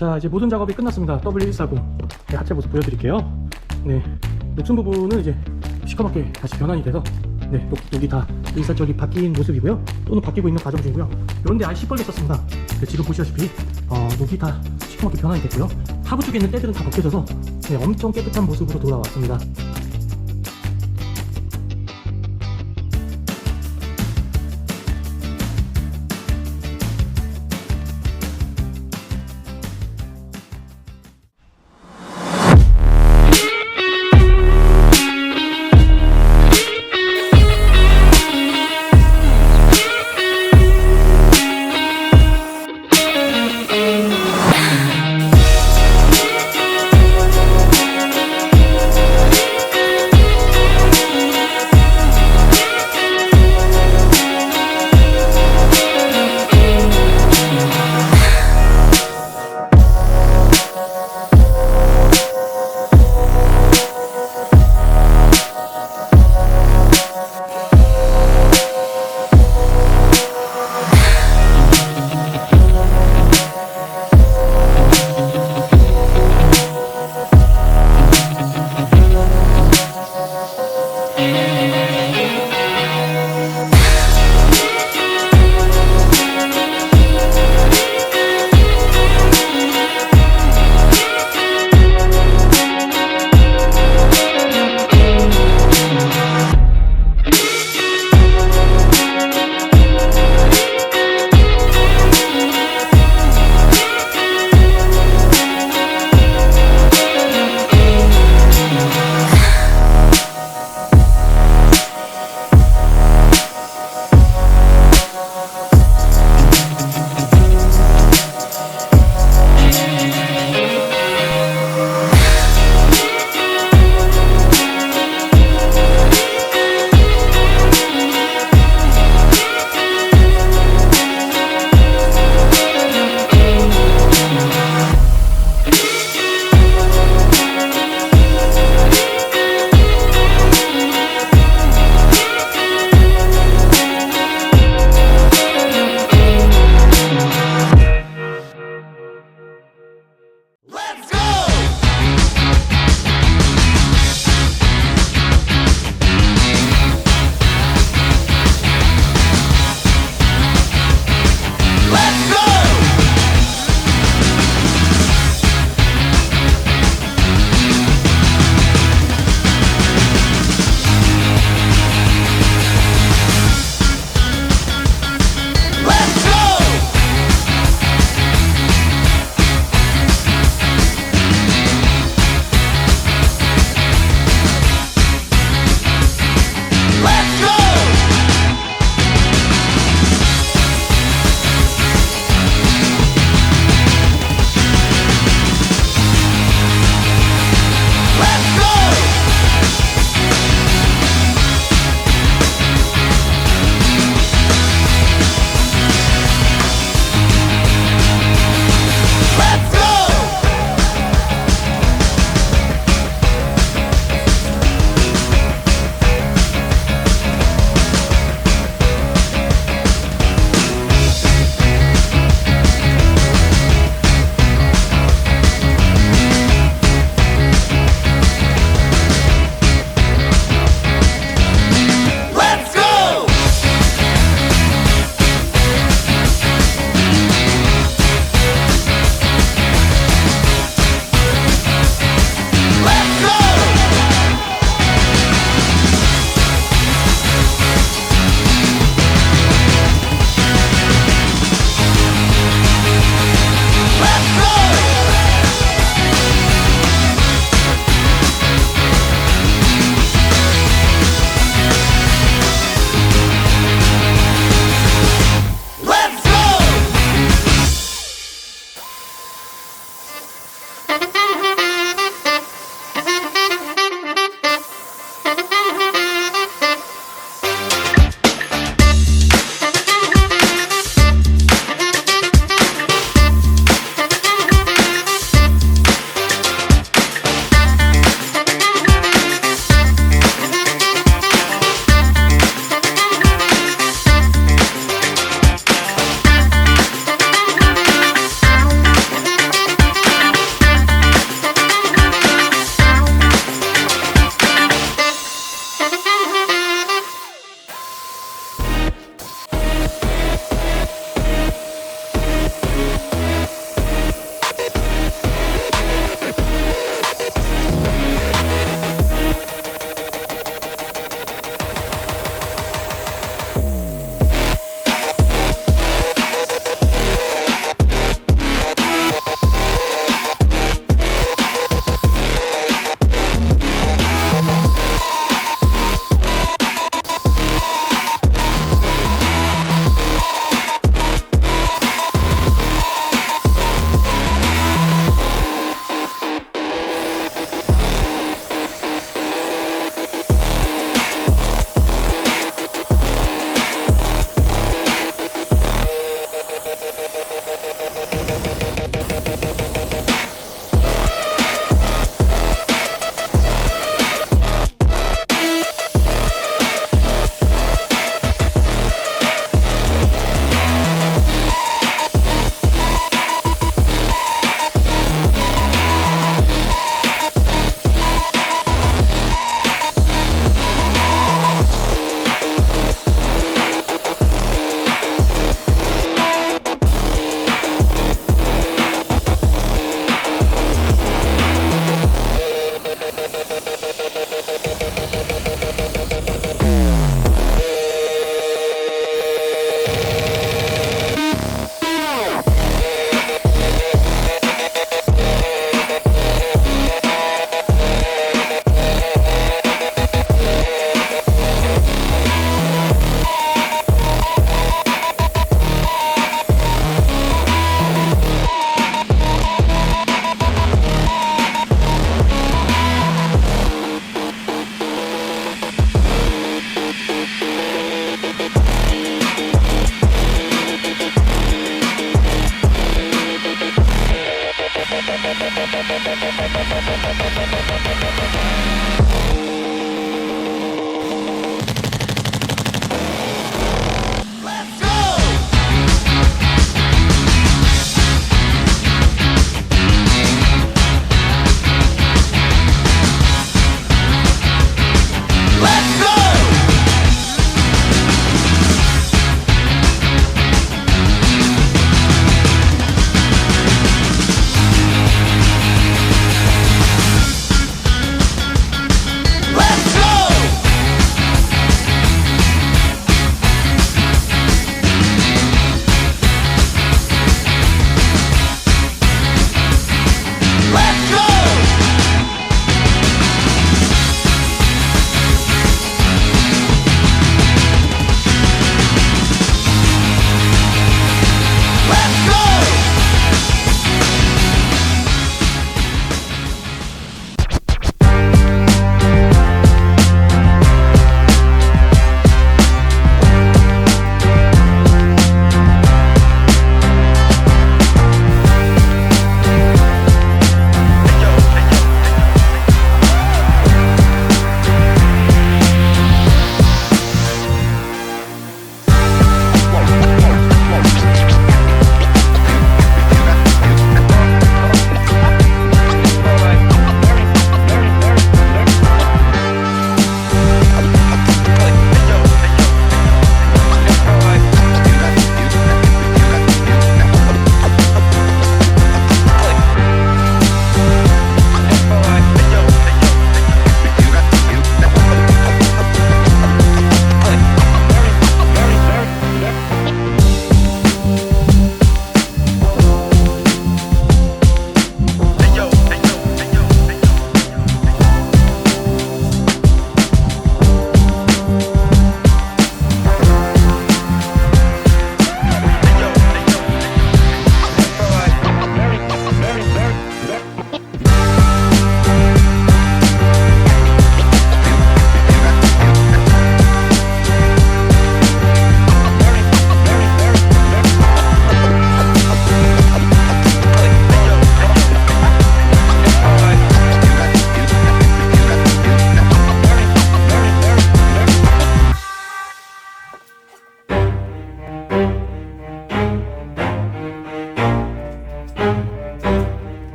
자, 이제 모든 작업이 끝났습니다. W140 하체 모습 보여드릴게요. 네, 녹슨 부분은 이제 시커멓게 다시 변환이 돼서 녹이 다 일사절이 바뀐 모습이고요. 또는 바뀌고 있는 과정 중이고요. 이런데 아예 시뻘게 썼습니다. 지금 보시다시피 녹이 다 시커멓게 변환이 됐고요. 하부 쪽에 있는 때들은 다 벗겨져서 엄청 깨끗한 모습으로 돌아왔습니다.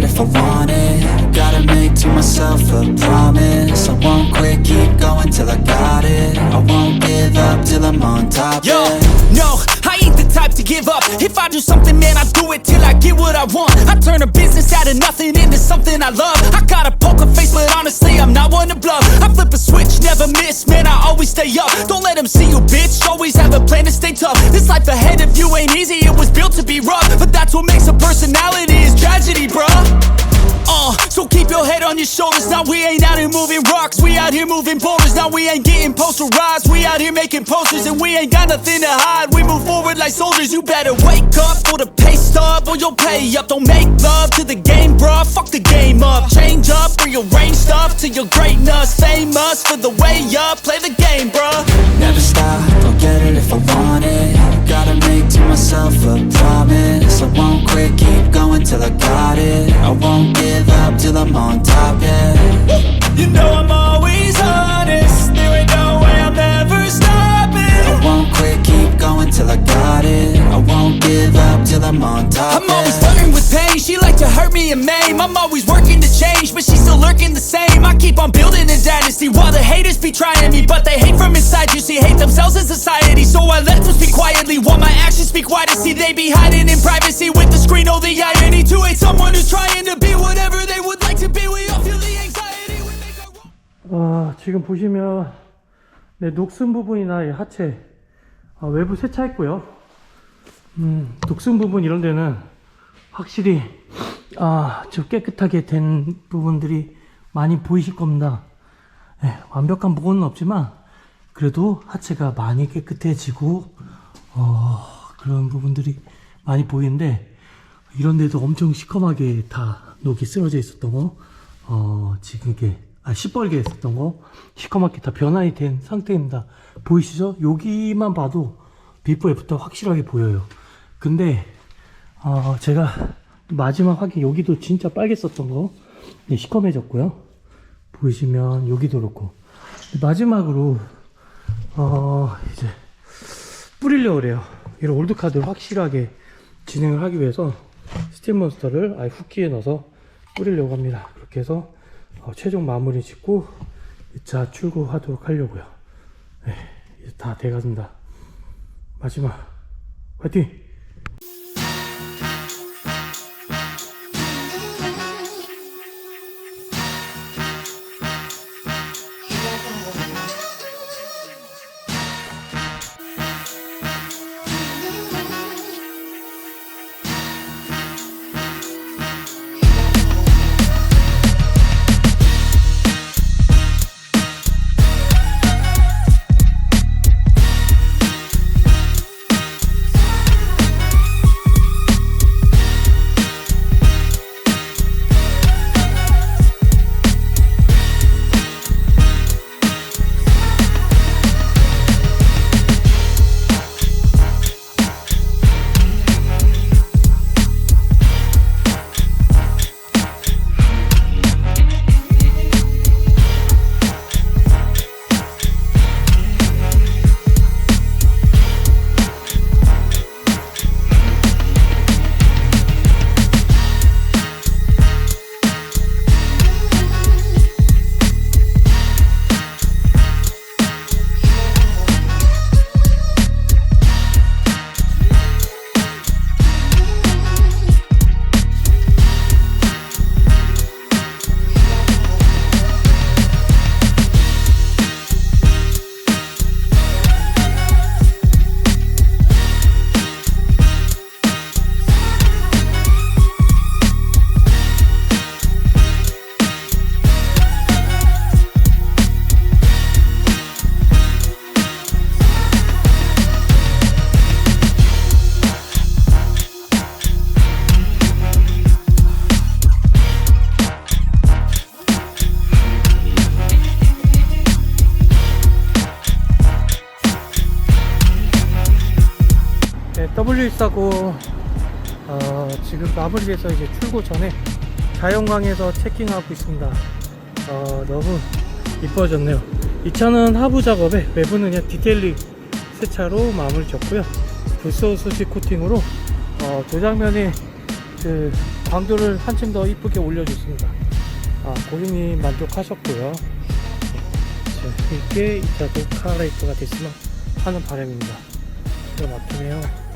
if I want it. Gotta make to myself a promise. I won't quit, keep going till I got it. I won't give up till I'm on top. Yo, yeah. no, I ain't the type to give up. If I do something, man, I do it till I get what I want. I turn a business out of nothing into something I love. I got a poker face, but honestly, I'm not one to bluff. I flip a switch, never miss, man, I always stay up. Don't let them see you, bitch, always have a plan to stay tough. This life ahead of you ain't easy, it was built to be rough. But that's what makes a personality, is tragedy, bruh. So keep your head on your shoulders. Now we ain't out here moving rocks, we out here moving boulders. Now we ain't getting posterized, we out here making posters. And we ain't got nothing to hide, we move forward like soldiers. You better wake up for the pay stub, or you'll pay up. Don't make love to the game, bruh, fuck the game up. Change up, rearrange stuff to your greatness. Famous for the way up, play the game, bruh. Never stop, I'll get it if I want it. Gotta make to myself a promise. I won't quit, keep going till I got it. I won't give up till I'm on top, yeah. You know I'm always honest, there ain't no way I'm ever stopping. I won't quit, keep going till I got it. I won't give up till I'm on top, I'm always flirting with pain, she like to hurt me and maim. I'm always working to change, but she's still lurking the same. I keep on building a dynasty while the haters be trying me. But they hate from inside, you see, hate themselves in society. So I let them speak quietly while my actions speak wider. See, they be hiding in privacy with the screen, oh the irony. To hate someone who's trying to be whatever they would like to be. We all feel the anxiety when they go wrong. 지금 보시면 네, 녹슨 부분이나 이 하체 외부 세차했고요. 녹슨 부분 이런 데는 확실히 좀 깨끗하게 된 부분들이 많이 보이실 겁니다. 네, 완벽한 부분은 없지만 그래도 하체가 많이 깨끗해지고 그런 부분들이 많이 보이는데, 이런 데도 엄청 시커멓게 다 녹이 쓰러져 있었던 거, 지금 이게 시뻘게 있었던 거 시커멓게 다 변환이 된 상태입니다. 보이시죠? 여기만 봐도 비포 애프터 확실하게 보여요. 근데 제가 마지막 확인, 여기도 진짜 빨갰었던 거 네, 시커매졌고요. 보이시면 여기도 그렇고, 마지막으로 이제 뿌리려고 그래요. 이런 올드카드를 확실하게 진행을 하기 위해서 스틸몬스터를 아예 후키에 넣어서 뿌리려고 합니다. 그렇게 해서 최종 마무리 짓고 2차 출고하도록 하려고요. 네, 이제 다 돼갑니다. 마지막 화이팅! W140 지금 마무리돼서 이제 출고 전에 자연광에서 체킹하고 있습니다. 너무 이뻐졌네요. 이 차는 하부 작업에, 외부는 그냥 디테일링 세차로 마무리 졌고요. 불소 수식 코팅으로 도장면에 그 광도를 한층 더 이쁘게 올려줬습니다. 고객님 만족하셨고요. 재밌게 이 차도 카라이트가 됐으면 하는 바람입니다. 기가 막히네요.